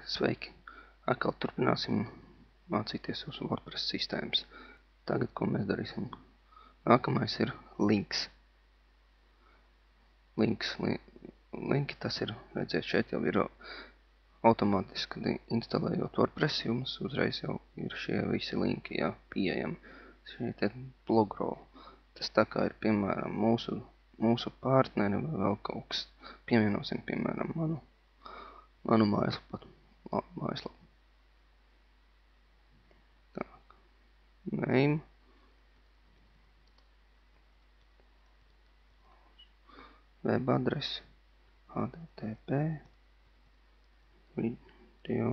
Sveiki! Atkal turpināsim mācīties uz WordPress sistēmas. Tagad, ko mēs darīsim? Nākamais ir links. Linki tas ir, redziet, šeit jau ir automātiski, kad instalējot WordPress, jums uzreiz jau ir šie visi linki, jā, pieejami. Šeit ir blogroli. Tas tā kā ir, piemēram, mūsu partneri vai vēl kaut kas. Pievienosim, piemēram, manu mājaslapu. Name. Web adrese. http video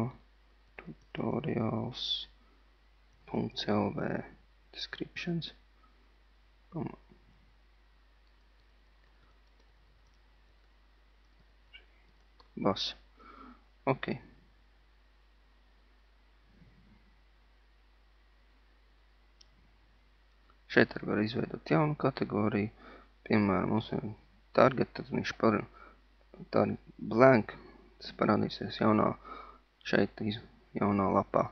tutorials.lv descriptions. Bas. Ok. Šeit var izveidot jaunu kategoriju. Piemēram, mums ir target, tad viņš par blank. Tas parādīsies jaunā lapā.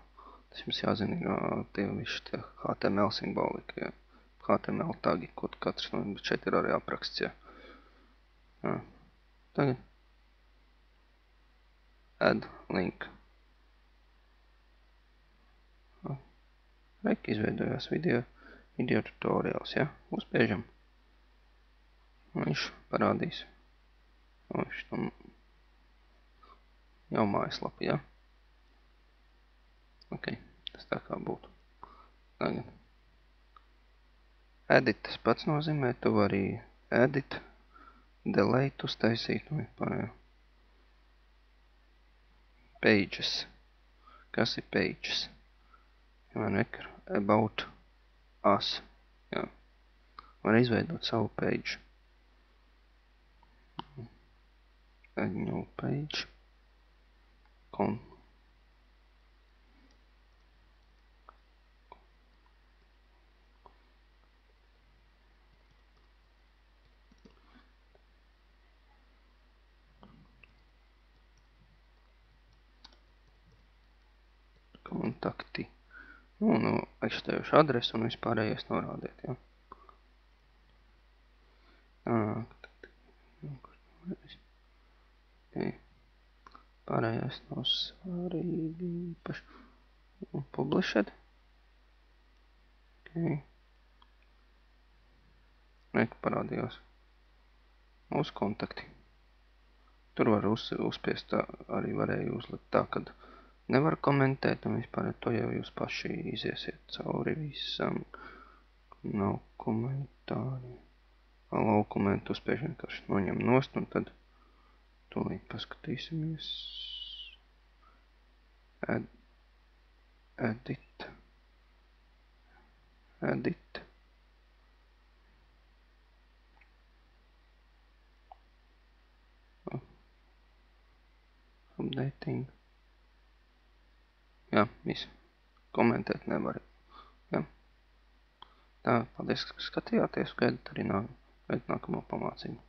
Tas jums jāzina, tie viši tie HTML simbolika, ja. HTML tagi, ko katrs, bet šeit ir arī apraksts, ja. Tagad add link. Izveidojās video tutorials, ja. Uzspiežam. Viņš parādīs. Viņš tam jau mājaslapu, ja. Ok, tas tā kā būtu. Tagad. Edit tas pats nozīmē, tu vari edit, delete uztaisīt un vispār. Pages. Kas ir pages? About us. Jā. Var izveidot savu page. Add new page. Kontakti. Un aizstājuši adresu un vispārējais norādīt, ja. Pārējais nav svarīgi īpaši. Published. Ok. Neko parādījās. Mūsu kontakti. Tur var uzspiest, arī varēja uzlikt tā, kad nevar komentēt, un vispār to jau jūs paši iziesiet cauri visam. Nav komentāri. Laukumentu uzspiež vienkārši noņem nost, un tad tūlīt paskatīsimies. Edit. Updating. Jā, viss. Komentēt nevar. Jā. Tā, paldies, ka skatījāties. Gaidat arī nākamo pamācību.